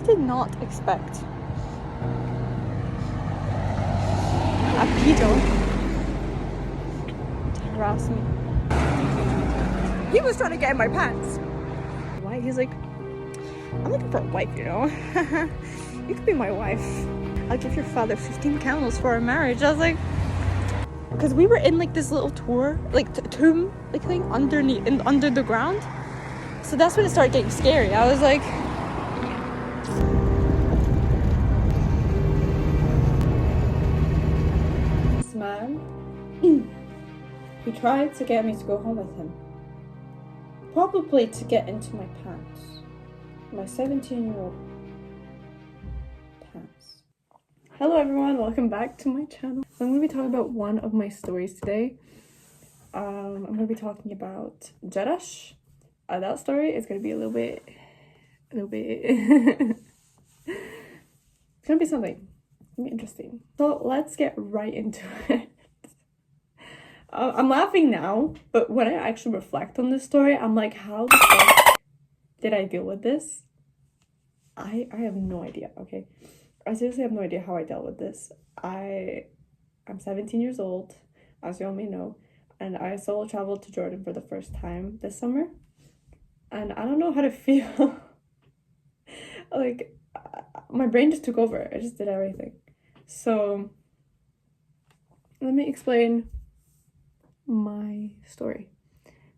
did not expect a pedo to harass me. He was trying to get in my pants. Why? He's like, I'm looking for a wife, you know. You could be my wife. I'll give your father 15 camels for our marriage. I was like, because we were in like this little tour, like tomb, like thing underneath, under the ground. So that's when it started getting scary. I was like, this man, he tried to get me to go home with him. Probably to get into my pants. My 17-year-old pants. Hello everyone, welcome back to my channel. So I'm going to be talking about one of my stories today. I'm going to be talking about Jerash. That story is going to be a little bit it's going to be something. It's going to be interesting. So let's get right into it. I'm laughing now, but when I actually reflect on this story, I'm like, how the fuck did I deal with this? I have no idea, okay? I seriously have no idea how I dealt with this. I'm 17 years old, as you all may know, and I solo traveled to Jordan for the first time this summer. And I don't know how to feel. Like, my brain just took over. I just did everything. So, let me explain my story.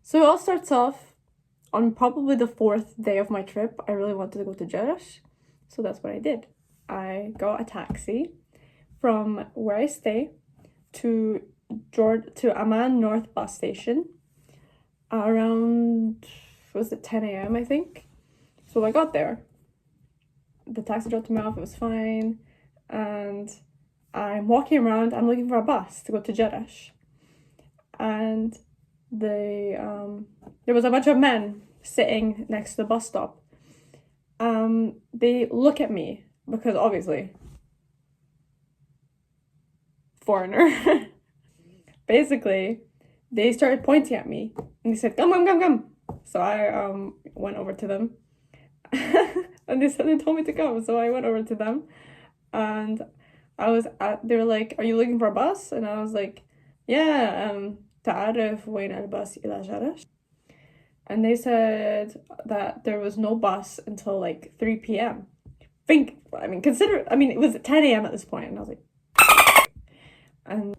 So, it all starts off on probably the 4th day of my trip. I really wanted to go to Jerash. So, that's what I did. I got a taxi from where I stay to Amman North bus station around, was it 10 a.m. I think? So I got there. The taxi dropped me off, it was fine. And I'm walking around, I'm looking for a bus to go to Jerash. And there was a bunch of men sitting next to the bus stop. They look at me because obviously foreigner. Basically, they started pointing at me and they said, come. So I went over to them and they told me to come. So I went over to them and they were like, are you looking for a bus? And I was like, yeah, تعرف وين الباص إلى جرش? And they said that there was no bus until like 3 p.m. It was 10 a.m. at this point, and I was like, and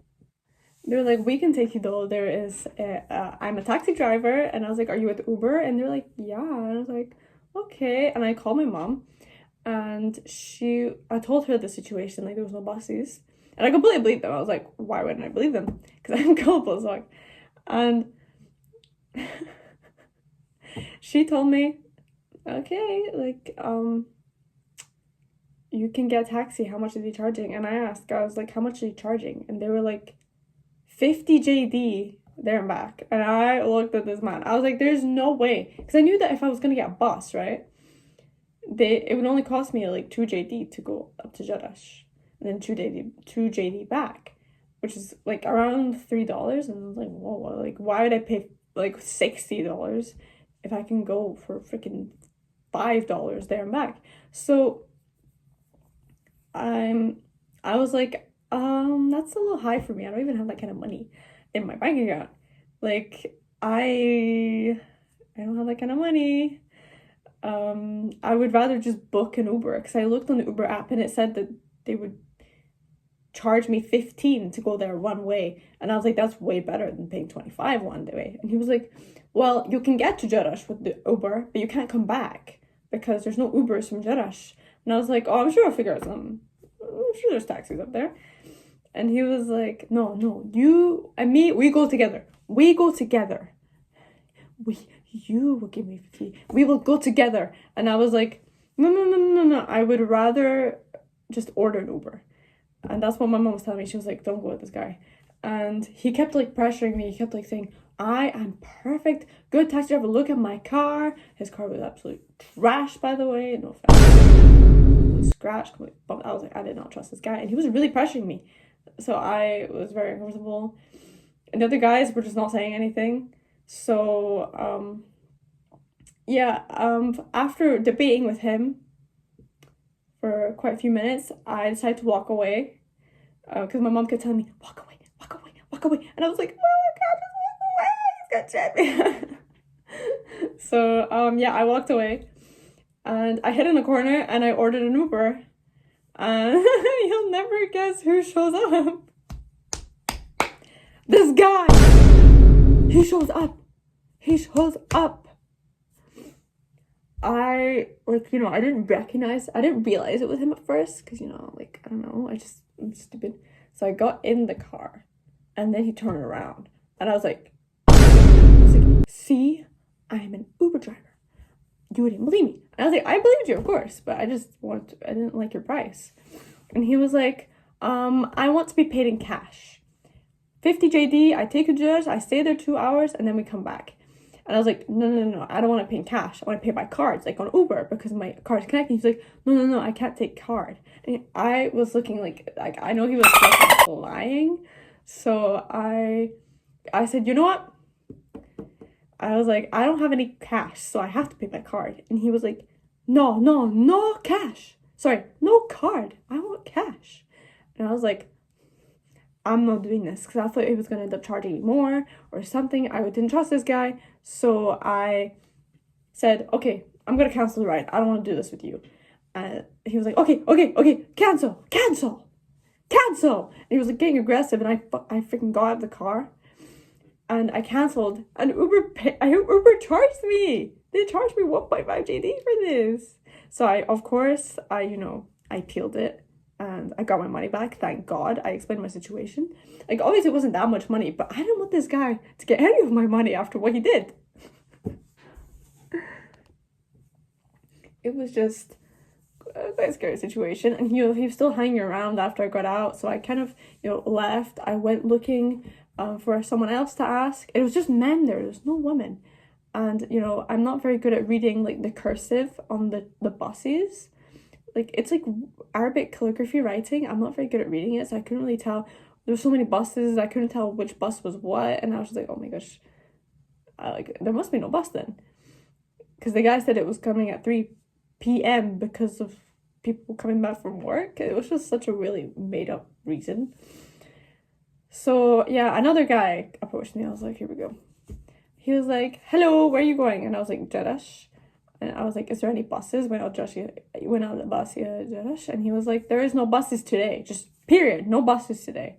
they were like, we can take you though. There is I'm a taxi driver, and I was like, are you with Uber? And they're like, yeah. And I was like, okay. And I called my mom, and I told her the situation, like there was no buses, and I completely believed them. I was like, why wouldn't I believe them? Because I'm gullible as fuck. And she told me, okay, like you can get a taxi. How much is he charging? And I was like, how much are you charging? And they were like, 50 JD there and back. And I looked at this man. I was like, there's no way. Because I knew that if I was going to get a bus, right, it would only cost me like 2 JD to go up to Jerash. And then 2 JD back. Which is like around $3. And I was like, whoa, like why would I pay like $60 if I can go for freaking $5 there and back? So I was like, that's a little high for me. I don't even have that kind of money in my bank account. Like, I don't have that kind of money. I would rather just book an Uber, because I looked on the Uber app and it said that they would charge me 15 to go there one way. And I was like, that's way better than paying 25 one way. And he was like, well, you can get to Jerash with the Uber, but you can't come back because there's no Ubers from Jerash. And I was like, oh, I'm sure I'll figure out something. I'm sure there's taxis up there. And he was like, no, you and me, we go together. You will give me 50. We will go together. And I was like, no. I would rather just order an Uber. And that's what my mom was telling me. She was like, don't go with this guy. And he kept like pressuring me. He kept like saying, I am perfect. Good taxi driver. Look at my car. His car was absolute trash, by the way. No offense. Scratched. I was like, I did not trust this guy. And he was really pressuring me. So I was very uncomfortable. And the other guys were just not saying anything. So, after debating with him for quite a few minutes, I decided to walk away because my mom kept telling me, walk away, walk away, walk away. And I was like, oh my God, just walk away. He's gonna check me. So, yeah, I walked away and I hid in a corner and I ordered an Uber. And you'll never guess who shows up. This guy! He shows up. He shows up. I didn't realize it was him at first because, like, I don't know, I'm stupid. So I got in the car and then he turned around and I was like, see, I'm an Uber driver. You didn't believe me. And I was like, I believed you, of course, but I didn't like your price. And he was like, I want to be paid in cash. 50 JD, I take a judge, I stay there 2 hours and then we come back. And I was like, no, I don't want to pay in cash. I want to pay by cards, like on Uber, because my card's connected. He's like, no, I can't take card. And I was looking like I know he was like lying. So I said, you know what? I was like, I don't have any cash, so I have to pay by card. And he was like, no cash. Sorry, no card. I want cash. And I was like, I'm not doing this because I thought he was going to end up charging me more or something. I didn't trust this guy. So I said, okay, I'm going to cancel the ride. I don't want to do this with you. And he was like, okay, cancel. And he was like getting aggressive and I freaking got out of the car and I canceled and Uber charged me. They charged me 1.5 JD for this. So I peeled it. And I got my money back, thank God. I explained my situation. Like, obviously it wasn't that much money, but I didn't want this guy to get any of my money after what he did. It was just quite a scary situation. And he was still hanging around after I got out. So I kind of, left. I went looking for someone else to ask. It was just men there. There's no women. And, I'm not very good at reading, like, the cursive on the buses. Like, it's like Arabic calligraphy writing. I'm not very good at reading it, so I couldn't really tell. There's so many buses, I couldn't tell which bus was what, and I was just like, oh my gosh, there must be no bus then. Because the guy said it was coming at 3 p.m. because of people coming back from work. It was just such a really made-up reason. So, yeah, another guy approached me. I was like, here we go. He was like, hello, where are you going? And I was like, Jeddah. And I was like, is there any buses? Went out the bus here, Josh. And he was like, there is no buses today. Just period. No buses today.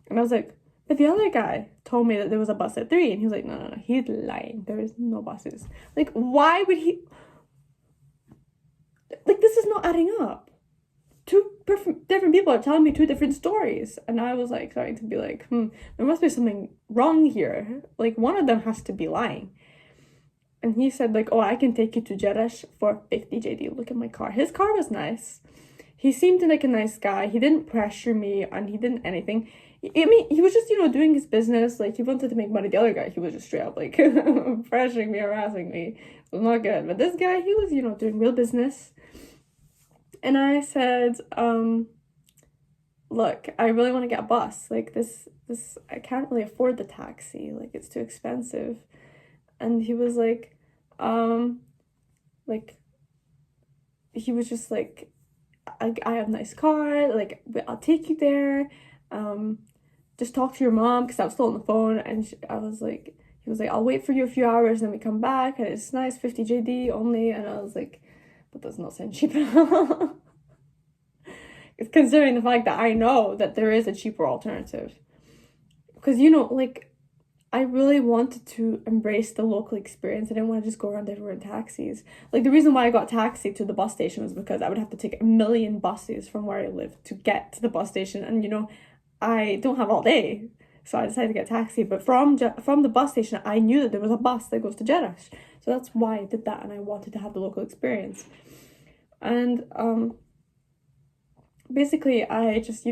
And I was like, but the other guy told me that there was a bus at 3. And he was like, no. He's lying. There is no buses. Like, why would he? Like, this is not adding up. Two different people are telling me 2 different stories. And I was like, starting to be like, there must be something wrong here. Like, one of them has to be lying. And he said, like, oh, I can take you to Jeddah for 50 JD. Look at my car. His car was nice. He seemed like a nice guy. He didn't pressure me and he didn't anything. I mean, he was just, doing his business. Like, he wanted to make money. The other guy, he was just straight up, like, pressuring me, harassing me. It was not good. But this guy, he was, doing real business. And I said, look, I really want to get a bus. Like, this, I can't really afford the taxi. Like, it's too expensive. And he was like, he was just like, I have a nice car, like, I'll take you there, just talk to your mom, because I was still on the phone, and he was like, I'll wait for you a few hours, and then we come back, and it's nice, 50 JD only, and I was like, that does not sound cheap at all. It's considering the fact that I know that there is a cheaper alternative. Because, like, I really wanted to embrace the local experience. I didn't want to just go around everywhere in taxis. Like, the reason why I got taxi to the bus station was because I would have to take 1 million buses from where I live to get to the bus station. And, I don't have all day. So I decided to get taxi. But from the bus station, I knew that there was a bus that goes to Jeddah. So that's why I did that. And I wanted to have the local experience. And basically, I just,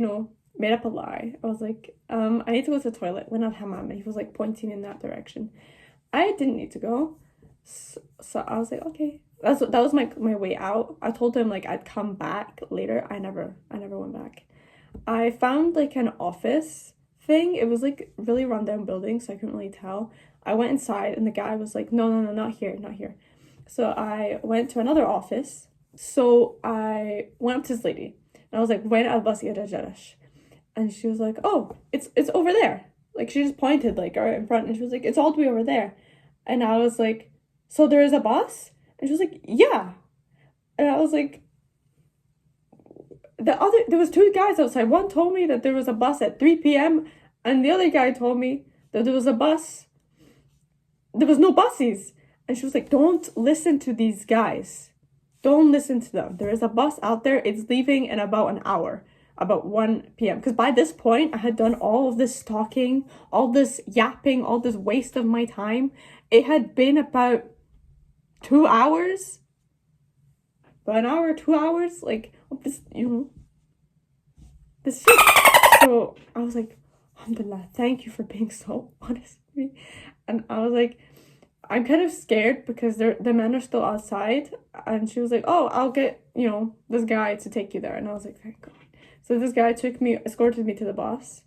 made up a lie. I was like, I need to go to the toilet. Went out hammam, and he was like pointing in that direction. I didn't need to go, so I was like, okay. That was my way out. I told him like I'd come back later. I never went back. I found like an office thing. It was like really rundown building, so I couldn't really tell. I went inside, and the guy was like, no, not here. So I went to another office, So I went up to this lady and I was like, "When al bus ila Jerash?" And she was like, "Oh, it's over there." Like she just pointed like right in front and she was like, "It's all the way over there." And I was like, "So there is a bus?" And she was like, "Yeah." And I was like, there was two guys outside. One told me that there was a bus at 3 p.m. and the other guy told me that there was a bus. There was no buses. And she was like, "Don't listen to these guys. Don't listen to them. There is a bus out there. It's leaving in about an hour, about 1 p.m." Because by this point, I had done all of this talking, all this yapping, all this waste of my time. It had been about 2 hours. About an hour, 2 hours. Like, this, this shit. So I was like, Alhamdulillah, thank you for being so honest with me. And I was like, I'm kind of scared because the men are still outside. And she was like, "Oh, I'll get, this guy to take you there." And I was like, thank God. So this guy escorted me to the bus.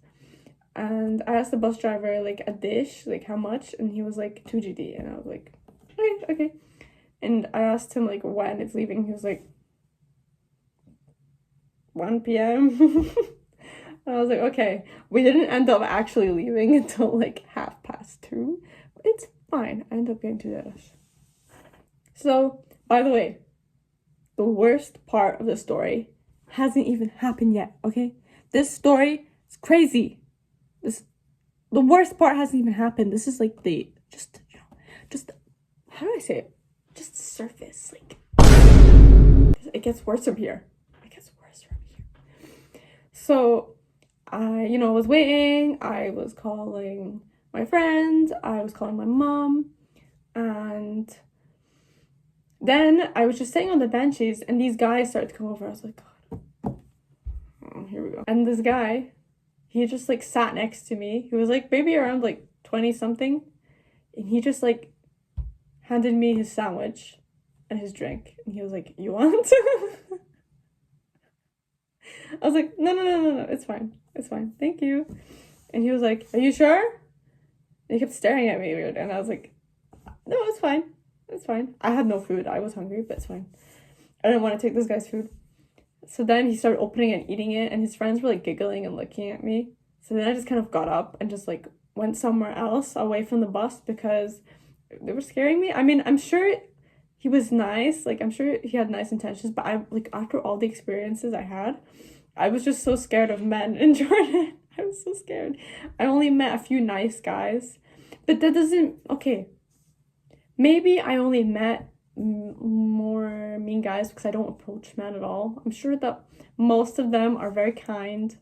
And I asked the bus driver, like, a dish, like, how much? And he was like, 2 GD. And I was like, okay. And I asked him, like, when it's leaving. He was like, 1 p.m. And I was like, okay. We didn't end up actually leaving until, like, 2:30. But it's fine. I ended up getting to Darash. So, by the way, the worst part of the story hasn't even happened yet, okay? This story is crazy. The worst part hasn't even happened. This is like just how do I say it? Just surface, like, it gets worse from here. So I, was waiting. I was calling my friend. I was calling my mom. And then I was just sitting on the benches and these guys started to come over. I was like, God, here we go. And this guy, he just like sat next to me. He was like maybe around like 20 something. And he just like handed me his sandwich and his drink. And he was like, "You want?" I was like, no, it's fine. Thank you. And he was like, "Are you sure?" And he kept staring at me weird. And I was like, "No, it's fine. I had no food. I was hungry, but it's fine. I didn't want to take this guy's food." So then he started opening and eating it, and his friends were like giggling and looking at me. So then I just kind of got up and just like went somewhere else away from the bus because they were scaring me. I mean, I'm sure he was nice. Like, I'm sure he had nice intentions, but I, like, after all the experiences I had, I was just so scared of men in Jordan. I was so scared. I only met a few nice guys, but that doesn't, okay. Maybe I only met more mean guys because I don't approach men at all. I'm sure that most of them are very kind.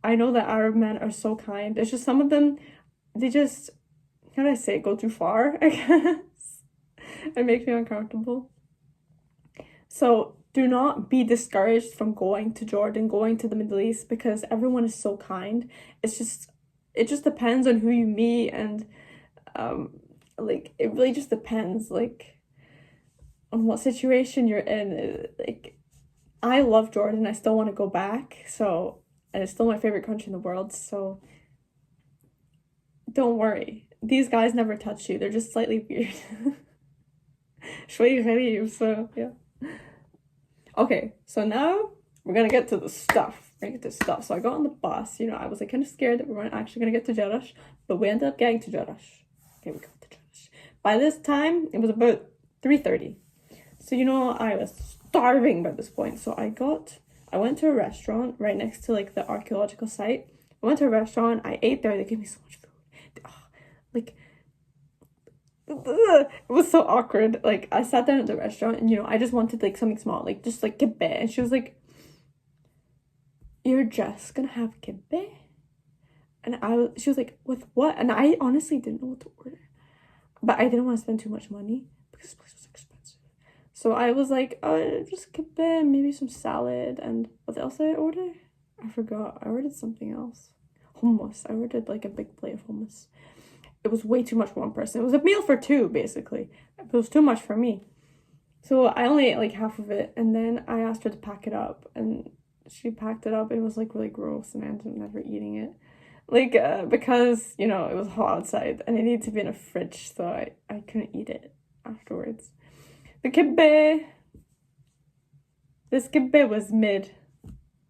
I know that Arab men are so kind. It's just some of them, they just, how do I say it, go too far, I guess. It makes me uncomfortable. So do not be discouraged from going to Jordan, going to the Middle East, because everyone is so kind. It just depends on who you meet, and like, it really just depends, like, on what situation you're in. Like, I love Jordan. I still want to go back. So, and it's still my favorite country in the world. So don't worry. These guys never touch you. They're just slightly weird. So yeah. Okay, so now we're gonna get to the stuff. So I got on the bus. I was like kind of scared that we weren't actually gonna get to Jerash, but we ended up getting to Jerash. Okay, we got to Jerash. By this time, it was about 3:30. So I was starving by this point. So I went to a restaurant right next to like the archaeological site. I went to a restaurant. I ate there. They gave me so much food. It was so awkward. Like, I sat down at the restaurant and I just wanted like something small, like just like kibbeh. And she was like, "You're just gonna have kibbeh?" And she was like, "With what?" And I honestly didn't know what to order, but I didn't want to spend too much money because this place was expensive. So I was like, "Oh, just kibbeh, maybe some salad." And what else did I order? I forgot. I ordered something else. Hummus. I ordered like a big plate of hummus. It was way too much for one person. It was a meal for two, basically. It was too much for me. So I only ate like half of it, and then I asked her to pack it up, and she packed it up, and it was like really gross, and I ended up never eating it. Like, because, it was hot outside, and it needed to be in a fridge, so I couldn't eat it afterwards. The kibbeh, This kibbeh was mid.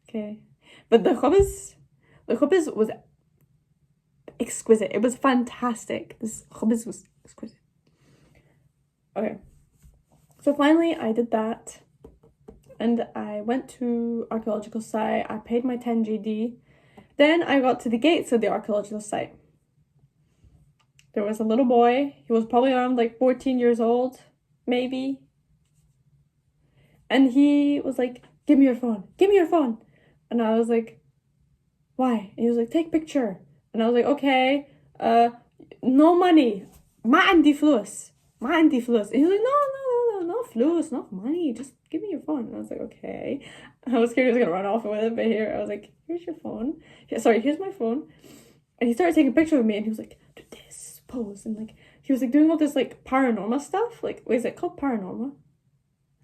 Okay. But the khubz was exquisite. It was fantastic. This khubz was exquisite. Okay. So finally I did that. And I went to archaeological site. I paid my 10 GD. Then I got to the gates of the archaeological site. There was a little boy. He was probably around like 14 years old, maybe. And he was like, give me your phone. Give me your phone. And I was like, why? And he was like, take picture. And I was like, okay, no money. ما عندي فلوس. ما عندي فلوس. And he was like, no fluus, not money. Just give me your phone. And I was like, okay. I was scared he was going to run off with it, but here, I was like, here's your phone. Here's my phone. And he started taking a picture of me, and he was like, do this, pose. And like, he was like doing all this like paranormal stuff. Like, wait, is it called paranormal?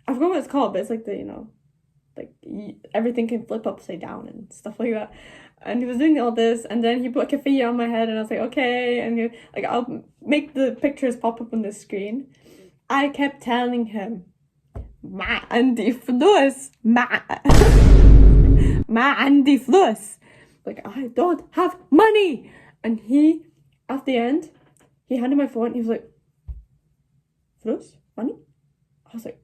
I forgot what it's called, but it's like the, like everything can flip upside down and stuff like that. And he was doing all this, and then he put kafiyya on my head, and I was like, okay. And he, like, I'll make the pictures pop up on the screen. I kept telling him, ما عندي فلوس, ما عندي فلوس. Like, I don't have money. And he, at the end, he handed my phone. He was like, fluus? Money? I was like,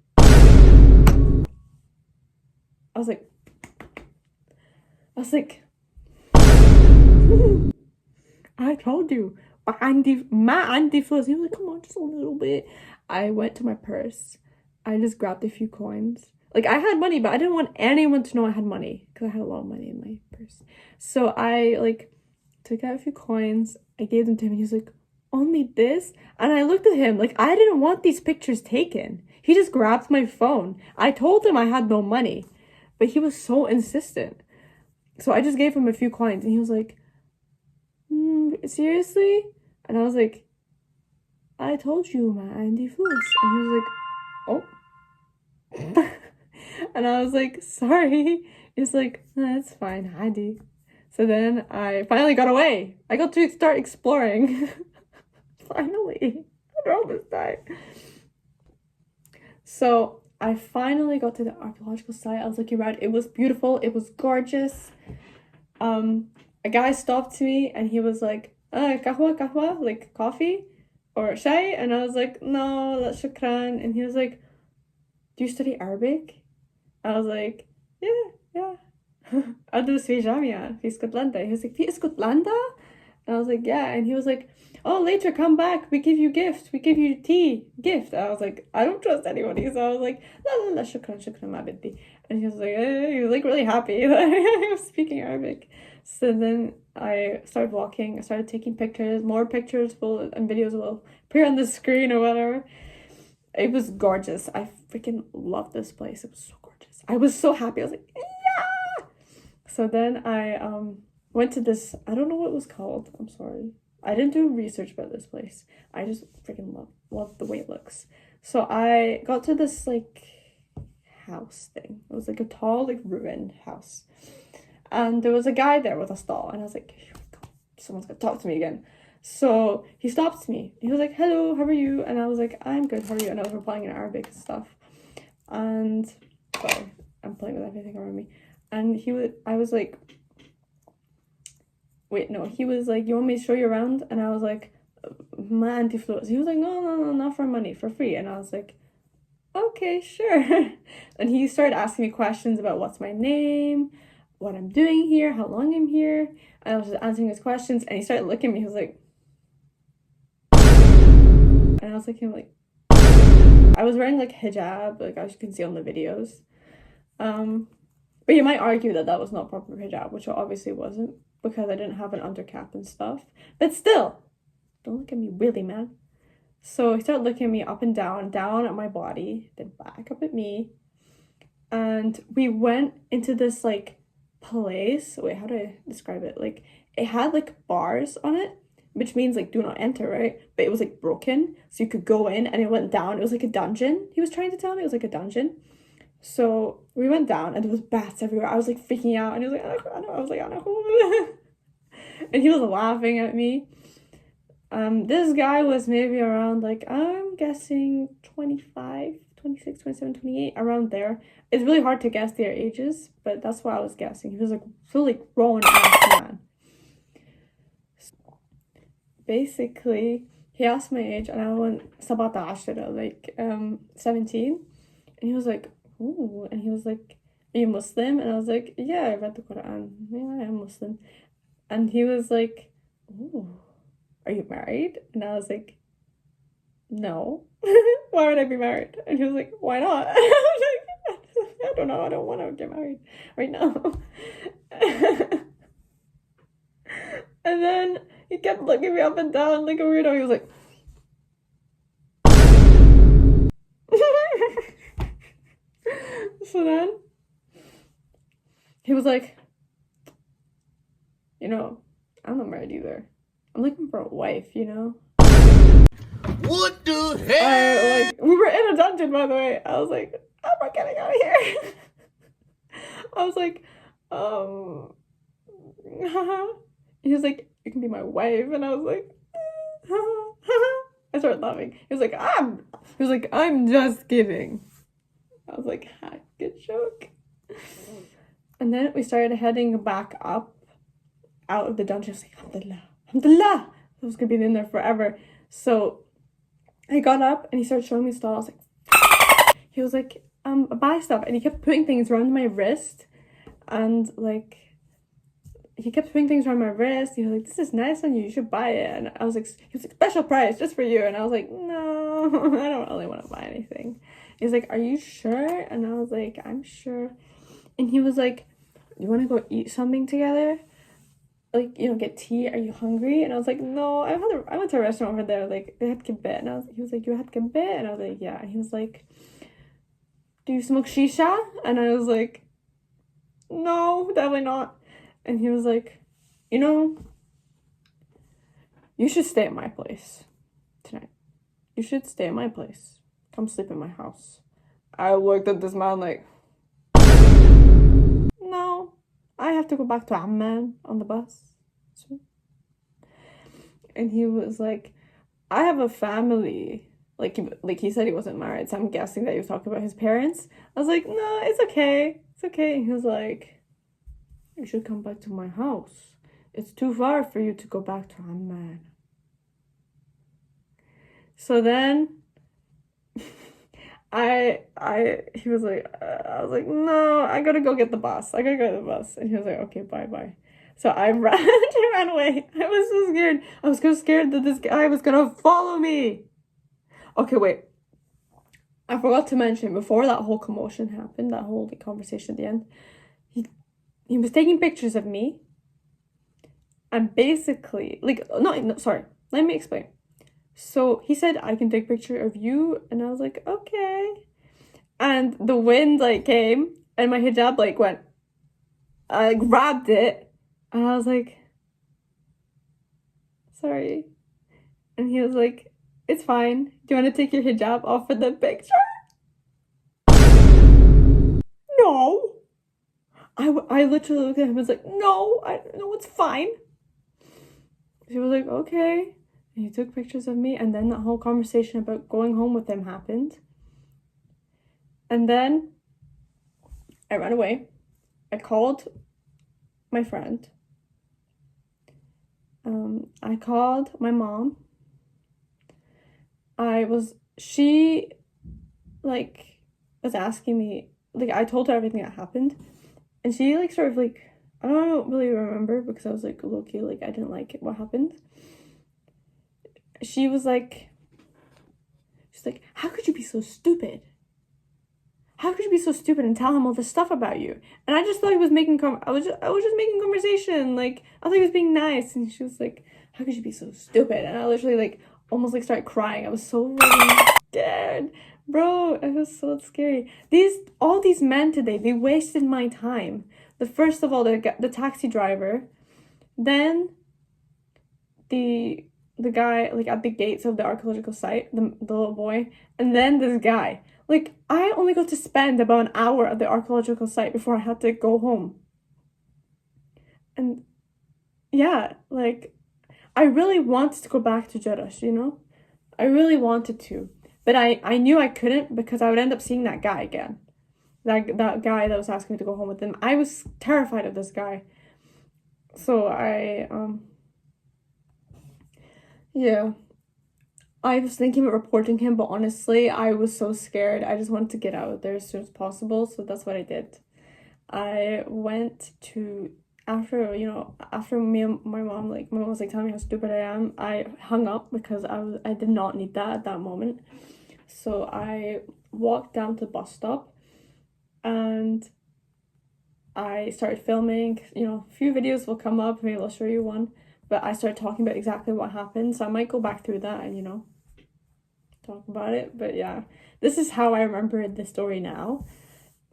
I told you, ما عندي فلوس. He was like, come on, just a little bit. I went to my purse. I just grabbed a few coins. Like, I had money, but I didn't want anyone to know I had money because I had a lot of money in my purse. So I, like, took out a few coins. I gave them to him, and he was like, only this? And I looked at him like I didn't want these pictures taken. He just grabbed my phone. I told him I had no money, but he was so insistent. So I just gave him a few coins, and he was like, seriously? And I was like, I told you, ma عندي فلوس. And he was like, oh. And I was like, sorry. He's like, no, that's fine, عادي. So then I finally got away. I got to start exploring. Finally. After all this time. So I finally got to the archaeological site. I was looking around. It was beautiful. It was gorgeous. A guy stopped me and he was like, kahwa, like coffee or shai. And I was like, no, that's shukran. And he was like, do you study Arabic? I was like, yeah. أدرس في جامعة في اسكتلندا. He was like, في اسكتلندا? And I was like, yeah. And he was like, oh, later, come back. We give you gifts. We give you tea gift. I was like, I don't trust anybody. So I was like, la, shukran, ma biddi. And he was like, he was like really happy that I was speaking Arabic. So then I started walking. I started taking pictures. More pictures and videos will appear on the screen or whatever. It was gorgeous. I freaking loved this place. It was so gorgeous. I was so happy. I was like, yeah. So then I went to this, I don't know what it was called. I'm sorry. I didn't do research about this place. I just freaking love the way it looks. So I got to this like house thing. It was like a tall, like ruined house. And there was a guy there with a stall. And I was like, here we go. Someone's gonna talk to me again. So he stopped me. He was like, hello, how are you? And I was like, I'm good, how are you? And I was replying in Arabic and stuff. And sorry, I'm playing with everything around me. And I was like, wait, no, he was like, you want me to show you around? And I was like, ma عندي فلوس. He was like, no, not for money, for free. And I was like, okay, sure. And he started asking me questions about what's my name, what I'm doing here, how long I'm here. And I was just answering his questions, and he started looking at me. He was like, and I was looking like, I was wearing like hijab, like as you can see on the videos. But you might argue that was not proper hijab, which it obviously wasn't, because I didn't have an undercap and stuff. But still, don't look at me really, man. So he started looking at me up and down at my body, then back up at me. And we went into this like place. Wait, how do I describe it? Like, it had like bars on it, which means like do not enter, right? But it was like broken, so you could go in, and it went down. It was like a dungeon. He was trying to tell me it was like a dungeon. So we went down, and there was bats everywhere. I was like freaking out, and he was like, I was like, and he was laughing at me. This guy was maybe around like, I'm guessing 25, 26, 27, 28, around there. It's really hard to guess their ages, but that's what I was guessing. He was like really grown ass man. Basically, he asked my age and I went 17, like 17. And he was like, ooh, and he was like, are you Muslim? And I was like, yeah, I read the Quran. Yeah, I am Muslim. And he was like, ooh, are you married? And I was like, no. Why would I be married? And he was like, why not? And I was like, I don't know, I don't want to get married right now. And then he kept looking me up and down like a weirdo. He was like, so then he was like, you know, I'm not married either. I'm looking for a wife, you know? What the hell? Like, we were in a dungeon, by the way. I was like, I'm not getting out of here. I was like, he was like, you can be my wife. And I was like, I started laughing. He was like, I'm just kidding. I was like, ha, good joke. And then we started heading back up out of the dungeon. I was like, alhamdulillah, alhamdulillah. I was gonna be in there forever. So I got up and he started showing me stuff. I was like, he was like, buy stuff. And he kept putting things around my wrist. And like, he kept putting things around my wrist. He was like, this is nice on you. You should buy it. And I was like, he was like, special price just for you. And I was like, no, I don't really want to buy anything. He was like, are you sure? And I was like, I'm sure. And he was like, you want to go eat something together? Like, you know, get tea. Are you hungry? And I was like, no, I went to a restaurant over there. Like, they had kibbeh. And he was like, you had kibbeh? And I was like, yeah. And he was like, do you smoke shisha? And I was like, no, definitely not. And he was like, you know, you should stay at my place tonight. You should stay at my place. Come sleep in my house. I looked at this man like, no, I have to go back to Amman on the bus. And he was like, I have a family. Like he said he wasn't married, so I'm guessing that he was talking about his parents. I was like, no, it's okay. It's okay. And he was like, you should come back to my house. It's too far for you to go back to Amman. So then he was like, I was like, no, I gotta go get the bus. And he was like, okay, bye. So I ran away. I was so scared. I was so scared that this guy was gonna follow me. Okay, wait. I forgot to mention, before that whole commotion happened, that whole conversation at the end, he was taking pictures of me. And basically, sorry, let me explain. So he said, I can take a picture of you. And I was like, okay. And the wind came and my hijab went, I grabbed it. And I was like, sorry. And he was like, it's fine. Do you want to take your hijab off for the picture? No. I literally looked at him and was like, no, it's fine. She was like, okay. And he took pictures of me, and then that whole conversation about going home with him happened. And then I ran away. I called my friend. I called my mom. She was asking me, I told her everything that happened. And she I don't really remember because I was low-key, I didn't like what happened. She's like, how could you be so stupid? How could you be so stupid and tell him all this stuff about you? And I just thought he was making I was just making conversation. I thought he was being nice. And she was like, how could you be so stupid? And I literally almost started crying. I was so scared. Bro, it was so scary. All these men today, they wasted my time. First of all, the taxi driver, then the guy at the gates of the archaeological site, the little boy, and then this guy. I only got to spend about an hour at the archaeological site before I had to go home. And yeah, I really wanted to go back to Jeddah, you know? I really wanted to. But I knew I couldn't because I would end up seeing that guy again. That guy that was asking me to go home with him. I was terrified of this guy. So yeah. I was thinking about reporting him, but honestly, I was so scared. I just wanted to get out of there as soon as possible, so that's what I did. I went to, after me and my mom, like, my mom was like telling me how stupid I am, I hung up because I did not need that at that moment. So I walked down to the bus stop and I started filming. A few videos will come up, maybe I'll show you one, but I started talking about exactly what happened, so I might go back through that and talk about it. But yeah, this is how I remember the story now.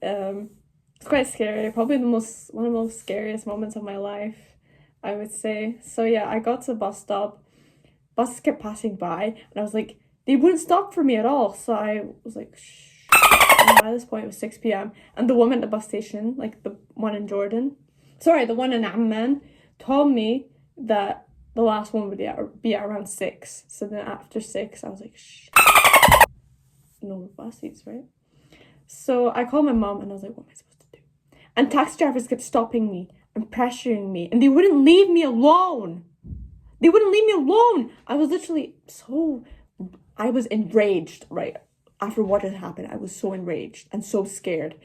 It's quite scary, probably one of the most scariest moments of my life, I would say. So yeah, I got to the bus stop, buses kept passing by, and I was like, they wouldn't stop for me at all, so I was like, shh. And by this point it was 6 p.m. and the woman at the bus station, like the one in the one in Amman, told me that the last one would be at around 6. So then after 6, I was like, shh. No more buses, right? So I called my mom and I was like, what am I supposed to do? And taxi drivers kept stopping me and pressuring me, and they wouldn't leave me alone. They wouldn't leave me alone. I was literally I was enraged, right? After what had happened, I was so enraged and so scared.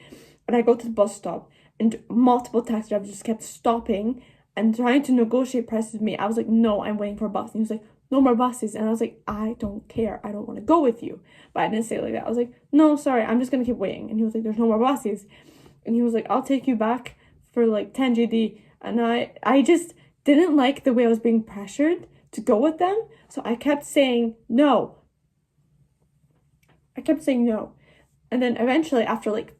And I go to the bus stop and multiple taxi drivers just kept stopping and trying to negotiate prices with me. I was like, no, I'm waiting for a bus. And he was like, no more buses. And I was like, I don't care. I don't want to go with you. But I didn't say it like that. I was like, no, sorry, I'm just going to keep waiting. And he was like, there's no more buses. And he was like, I'll take you back for like 10 GD. And I just didn't like the way I was being pressured to go with them. So I kept saying no. And then eventually, after like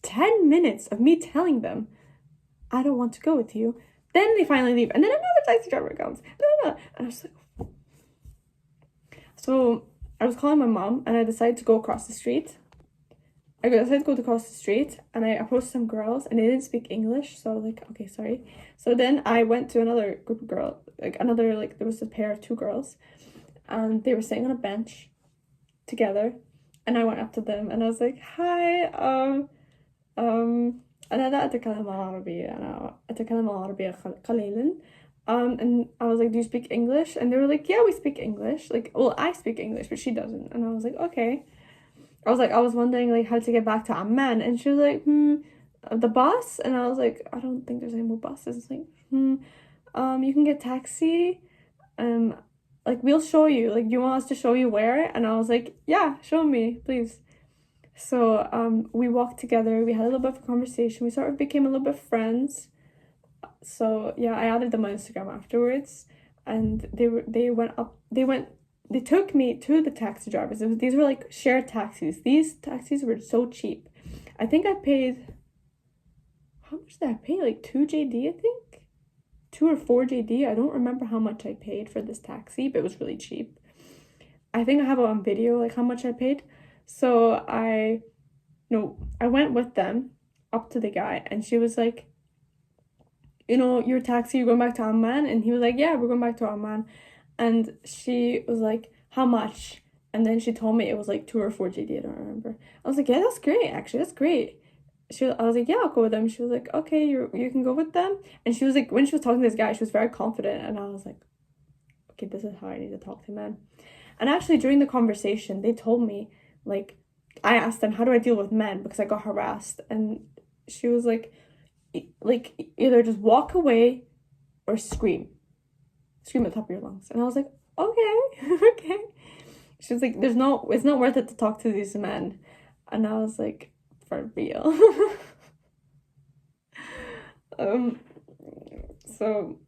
10 minutes of me telling them, I don't want to go with you, then they finally leave. And then another taxi driver comes. And I was like, so I was calling my mom and I decided to go across the street. I decided to go across the street and I approached some girls and they didn't speak English. So I was like, okay, sorry. So then I went to another group of girls, there was a pair of 2 girls and they were sitting on a bench together. And I went up to them and I was like, hi, أنا أتكلم العربية أنا أتكلم العربية قليلا. And I was like, do you speak English? And they were like, yeah, we speak English. Like, well, I speak English, but she doesn't. And I was like, okay. I was wondering like how to get back to Amman. And she was like, the bus? And I was like, I don't think there's any more buses. It's like, you can get taxi. Like, we'll show you. Like, do you want us to show you where? And I was like, yeah, show me, please. So we walked together. We had a little bit of a conversation. We sort of became a little bit friends. So yeah, I added them on Instagram afterwards, and they took me to the taxi drivers. These were like shared taxis. These taxis were so cheap. I think I paid, how much did I pay? Like 2 JD, I think. 2 or 4 JD. I don't remember how much I paid for this taxi, but it was really cheap. I think I have it on video, like how much I paid. So I went with them up to the guy, and she was like, your taxi, you're going back to Amman? And he was like, yeah, we're going back to Amman. And she was like, how much? And then she told me it was like 2 or 4 GD, I don't remember. I was like, yeah, that's great, actually, that's great. I was like, yeah, I'll go with them. She was like, okay, you can go with them. And she was like, when she was talking to this guy, she was very confident. And I was like, okay, this is how I need to talk to men. And actually, during the conversation, they told me, like, I asked them, how do I deal with men? Because I got harassed. And she was like, either just walk away or scream at the top of your lungs. And I was like, okay, okay. She was like, it's not worth it to talk to these men. And I was like, for real. So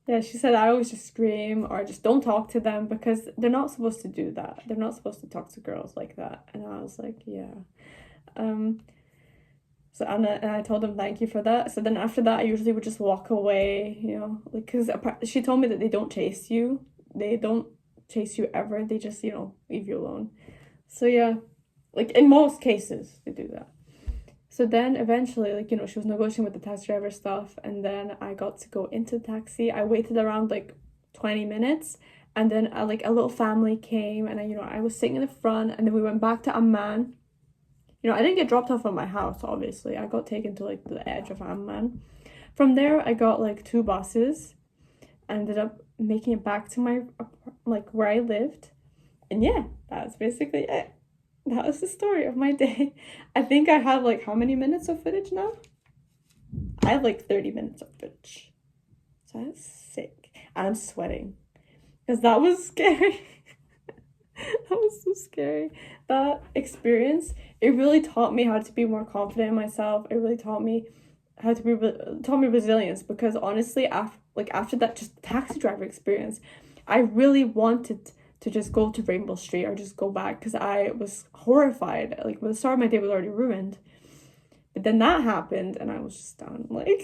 yeah, she said I always just scream or just don't talk to them because they're not supposed to do that. They're not supposed to talk to girls like that. And I was like, yeah. So and I told them thank you for that. So then after that, I usually would just walk away, because she told me that they don't chase you. They don't chase you ever. They just, leave you alone. So yeah, like in most cases, they do that. So then eventually, she was negotiating with the taxi driver stuff. And then I got to go into the taxi. I waited around like 20 minutes. And then like a little family came, and I was sitting in the front, and then we went back to Amman. I didn't get dropped off at my house, obviously. I got taken to like the edge of Amman. From there, I got like 2 buses. I ended up making it back to my like where I lived. And yeah, that's basically it. That was the story of my day. I think I have like how many minutes of footage now? I have like 30 minutes of footage. So that's sick. And I'm sweating. Because that was scary. That was so scary. That experience, it really taught me how to be more confident in myself. It really taught me how to taught me resilience, because honestly, after that just taxi driver experience, I really wanted to just go to Rainbow Street or just go back, because I was horrified. Like, the start of my day was already ruined. But then that happened, and I was just done. Like,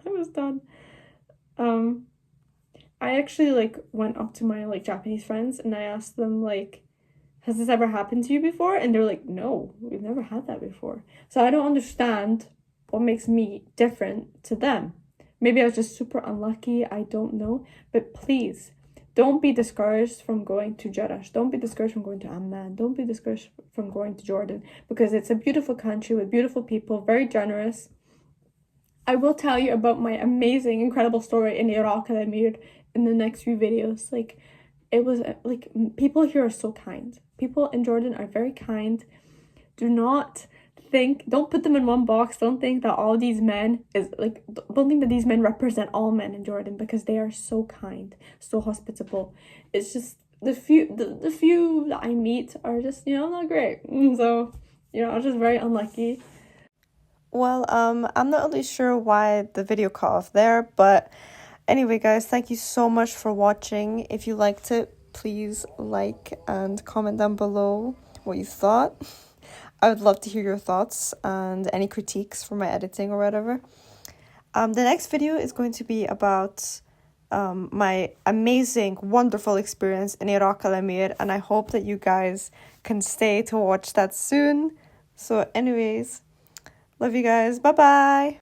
I was done. I actually, like, went up to my, like, Japanese friends, and I asked them, like, has this ever happened to you before? And they're like, no, we've never had that before. So I don't understand what makes me different to them. Maybe I was just super unlucky, I don't know. But please, don't be discouraged from going to Jeddah. Don't be discouraged from going to Amman. Don't be discouraged from going to Jordan, because it's a beautiful country with beautiful people, very generous. I will tell you about my amazing, incredible story in Iraq and Emir in the next few videos. Like, it was like, people here are so kind. People in Jordan are very kind. Don't put them in one box. Don't think that all these men don't think that these men represent all men in Jordan, because they are so kind, so hospitable. It's just the few that I meet are just, not great. So, I was just very unlucky. Well, I'm not really sure why the video cut off there, but anyway, guys, thank you so much for watching. If you liked it, please like and comment down below what you thought. I would love to hear your thoughts and any critiques for my editing or whatever. The next video is going to be about my amazing, wonderful experience in Iraq Al Emir, and I hope that you guys can stay to watch that soon. So anyways, love you guys. Bye-bye.